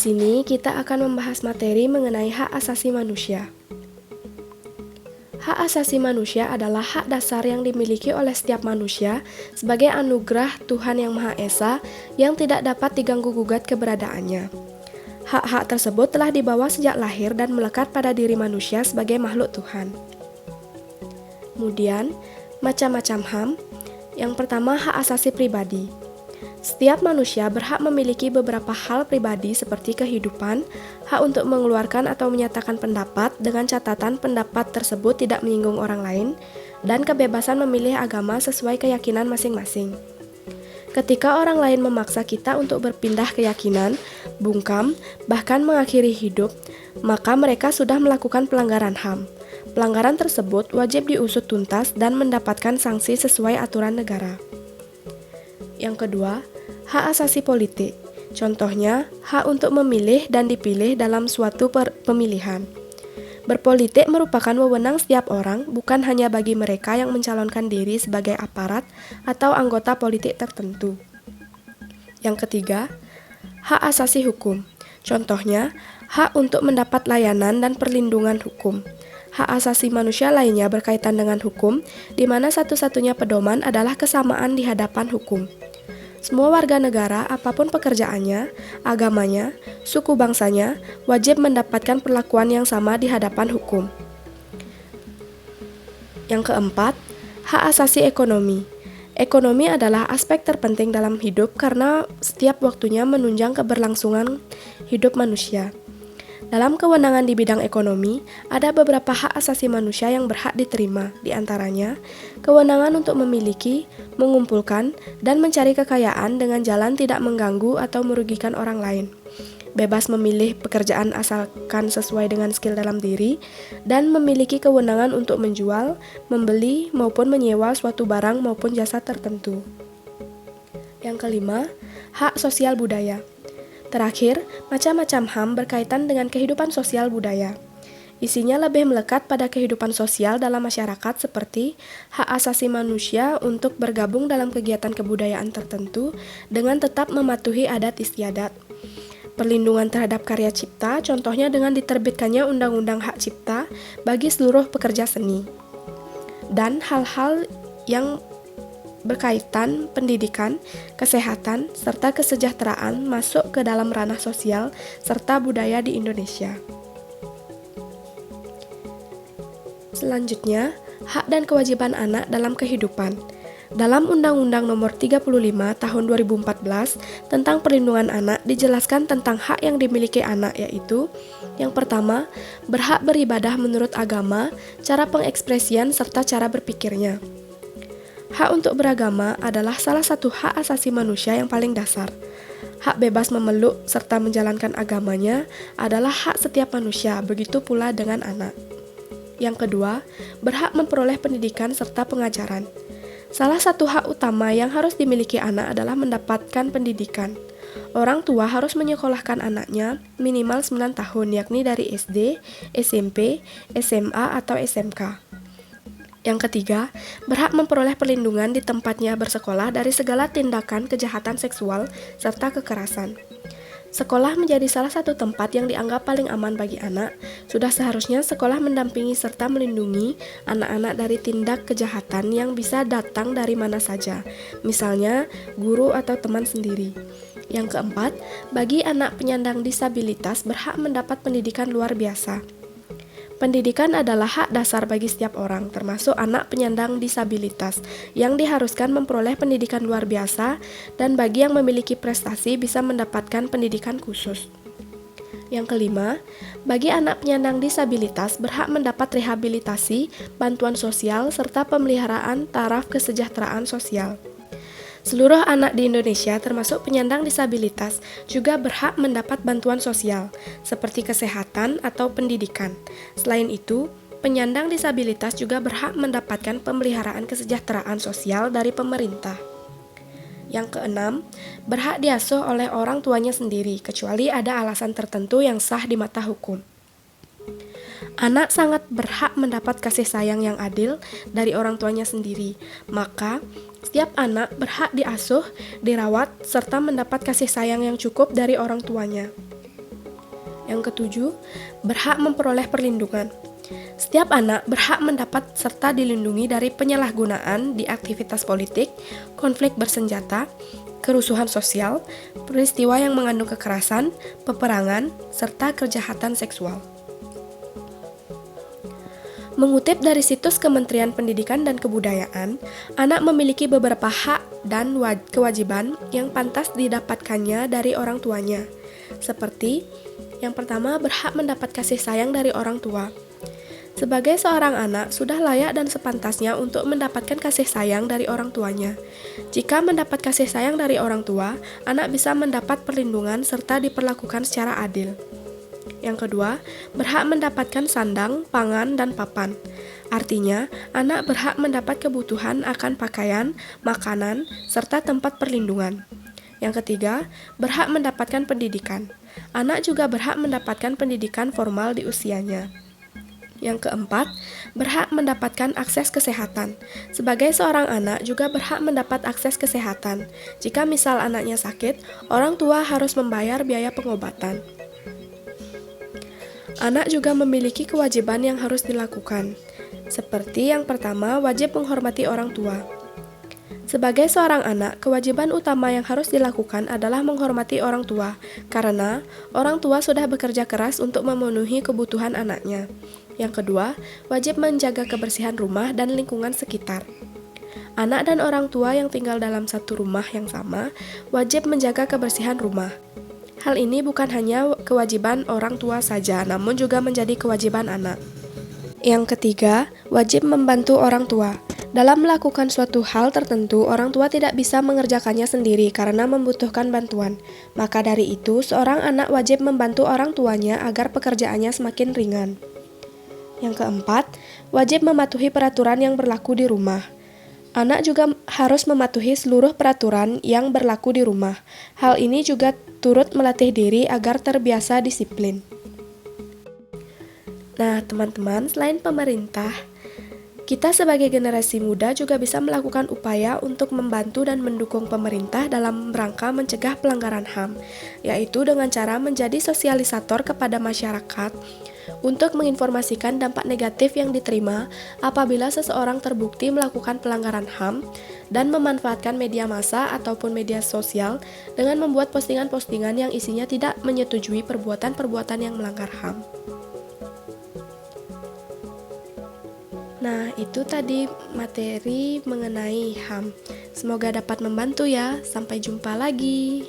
sini kita akan membahas materi mengenai hak asasi manusia. Hak asasi manusia adalah hak dasar yang dimiliki oleh setiap manusia sebagai anugerah Tuhan Yang Maha Esa yang tidak dapat diganggu-gugat keberadaannya. Hak-hak tersebut telah dibawa sejak lahir dan melekat pada diri manusia sebagai makhluk Tuhan. Kemudian, macam-macam HAM. Yang pertama, hak asasi pribadi. Setiap manusia berhak memiliki beberapa hal pribadi seperti kehidupan, hak untuk mengeluarkan atau menyatakan pendapat dengan catatan pendapat tersebut tidak menyinggung orang lain, dan kebebasan memilih agama sesuai keyakinan masing-masing. Ketika orang lain memaksa kita untuk berpindah keyakinan, bungkam, bahkan mengakhiri hidup, maka mereka sudah melakukan pelanggaran HAM. Pelanggaran tersebut wajib diusut tuntas dan mendapatkan sanksi sesuai aturan negara. Yang kedua, hak asasi politik. Contohnya, hak untuk memilih dan dipilih dalam suatu pemilihan. Berpolitik merupakan wewenang setiap orang, bukan hanya bagi mereka yang mencalonkan diri sebagai aparat atau anggota politik tertentu. Yang ketiga, hak asasi hukum. Contohnya, hak untuk mendapat layanan dan perlindungan hukum. Hak asasi manusia lainnya berkaitan dengan hukum, di mana satu-satunya pedoman adalah kesamaan di hadapan hukum. Semua warga negara, apapun pekerjaannya, agamanya, suku bangsanya, wajib mendapatkan perlakuan yang sama di hadapan hukum. Yang keempat, hak asasi ekonomi. Ekonomi adalah aspek terpenting dalam hidup karena setiap waktunya menunjang keberlangsungan hidup manusia. Dalam kewenangan di bidang ekonomi, ada beberapa hak asasi manusia yang berhak diterima, di antaranya kewenangan untuk memiliki, mengumpulkan, dan mencari kekayaan dengan jalan tidak mengganggu atau merugikan orang lain, bebas memilih pekerjaan asalkan sesuai dengan skill dalam diri, dan memiliki kewenangan untuk menjual, membeli, maupun menyewa suatu barang maupun jasa tertentu. Yang kelima, hak sosial budaya. Terakhir, macam-macam HAM berkaitan dengan kehidupan sosial budaya. Isinya lebih melekat pada kehidupan sosial dalam masyarakat seperti hak asasi manusia untuk bergabung dalam kegiatan kebudayaan tertentu dengan tetap mematuhi adat istiadat. Perlindungan terhadap karya cipta, contohnya dengan diterbitkannya Undang-Undang Hak Cipta bagi seluruh pekerja seni. Dan hal-hal yang berkaitan pendidikan, kesehatan, serta kesejahteraan masuk ke dalam ranah sosial serta budaya di Indonesia. Selanjutnya, hak dan kewajiban anak dalam kehidupan. Dalam Undang-Undang Nomor 35 Tahun 2014 tentang Perlindungan Anak dijelaskan tentang hak yang dimiliki anak, yaitu yang pertama, berhak beribadah menurut agama, cara pengekspresian serta cara berpikirnya. Hak untuk beragama adalah salah satu hak asasi manusia yang paling dasar. Hak bebas memeluk serta menjalankan agamanya adalah hak setiap manusia, begitu pula dengan anak. Yang kedua, berhak memperoleh pendidikan serta pengajaran. Salah satu hak utama yang harus dimiliki anak adalah mendapatkan pendidikan. Orang tua harus menyekolahkan anaknya minimal 9 tahun, yakni dari SD, SMP, SMA, atau SMK. Yang ketiga, berhak memperoleh perlindungan di tempatnya bersekolah dari segala tindakan kejahatan seksual serta kekerasan. Sekolah menjadi salah satu tempat yang dianggap paling aman bagi anak. Sudah seharusnya sekolah mendampingi serta melindungi anak-anak dari tindak kejahatan yang bisa datang dari mana saja, misalnya guru atau teman sendiri. Yang keempat, bagi anak penyandang disabilitas berhak mendapat pendidikan luar biasa. Pendidikan adalah hak dasar bagi setiap orang, termasuk anak penyandang disabilitas, yang diharuskan memperoleh pendidikan luar biasa, dan bagi yang memiliki prestasi bisa mendapatkan pendidikan khusus. Yang kelima, bagi anak penyandang disabilitas berhak mendapat rehabilitasi, bantuan sosial, serta pemeliharaan taraf kesejahteraan sosial. Seluruh anak di Indonesia termasuk penyandang disabilitas juga berhak mendapat bantuan sosial, seperti kesehatan atau pendidikan. Selain itu, penyandang disabilitas juga berhak mendapatkan pemeliharaan kesejahteraan sosial dari pemerintah. Yang keenam, berhak diasuh oleh orang tuanya sendiri, kecuali ada alasan tertentu yang sah di mata hukum. Anak sangat berhak mendapat kasih sayang yang adil dari orang tuanya sendiri. Maka, setiap anak berhak diasuh, dirawat, serta mendapat kasih sayang yang cukup dari orang tuanya. Yang ketujuh, berhak memperoleh perlindungan. Setiap anak berhak mendapat serta dilindungi dari penyalahgunaan di aktivitas politik, konflik bersenjata, kerusuhan sosial, peristiwa yang mengandung kekerasan, peperangan, serta kejahatan seksual. Mengutip dari situs Kementerian Pendidikan dan Kebudayaan, anak memiliki beberapa hak dan kewajiban yang pantas didapatkannya dari orang tuanya. Seperti, yang pertama, berhak mendapat kasih sayang dari orang tua. Sebagai seorang anak, sudah layak dan sepantasnya untuk mendapatkan kasih sayang dari orang tuanya. Jika mendapat kasih sayang dari orang tua, anak bisa mendapat perlindungan serta diperlakukan secara adil. Yang kedua, berhak mendapatkan sandang, pangan, dan papan. Artinya, anak berhak mendapat kebutuhan akan pakaian, makanan, serta tempat perlindungan. Yang ketiga, berhak mendapatkan pendidikan. Anak juga berhak mendapatkan pendidikan formal di usianya. Yang keempat, berhak mendapatkan akses kesehatan. Sebagai seorang anak juga berhak mendapat akses kesehatan. Jika misal anaknya sakit, orang tua harus membayar biaya pengobatan. Anak juga memiliki kewajiban yang harus dilakukan. Seperti yang pertama, wajib menghormati orang tua. Sebagai seorang anak, kewajiban utama yang harus dilakukan adalah menghormati orang tua, karena orang tua sudah bekerja keras untuk memenuhi kebutuhan anaknya. Yang kedua, wajib menjaga kebersihan rumah dan lingkungan sekitar. Anak dan orang tua yang tinggal dalam satu rumah yang sama wajib menjaga kebersihan rumah. Hal ini bukan hanya kewajiban orang tua saja, namun juga menjadi kewajiban anak. Yang ketiga, wajib membantu orang tua. Dalam melakukan suatu hal tertentu, orang tua tidak bisa mengerjakannya sendiri karena membutuhkan bantuan. Maka dari itu, seorang anak wajib membantu orang tuanya agar pekerjaannya semakin ringan. Yang keempat, wajib mematuhi peraturan yang berlaku di rumah. Anak juga harus mematuhi seluruh peraturan yang berlaku di rumah. Hal ini juga turut melatih diri agar terbiasa disiplin. Nah, teman-teman, selain pemerintah, kita sebagai generasi muda juga bisa melakukan upaya untuk membantu dan mendukung pemerintah dalam rangka mencegah pelanggaran HAM, yaitu dengan cara menjadi sosialisator kepada masyarakat untuk menginformasikan dampak negatif yang diterima apabila seseorang terbukti melakukan pelanggaran HAM dan memanfaatkan media massa ataupun media sosial dengan membuat postingan-postingan yang isinya tidak menyetujui perbuatan-perbuatan yang melanggar HAM. Nah, itu tadi materi mengenai HAM. Semoga dapat membantu ya. Sampai jumpa lagi.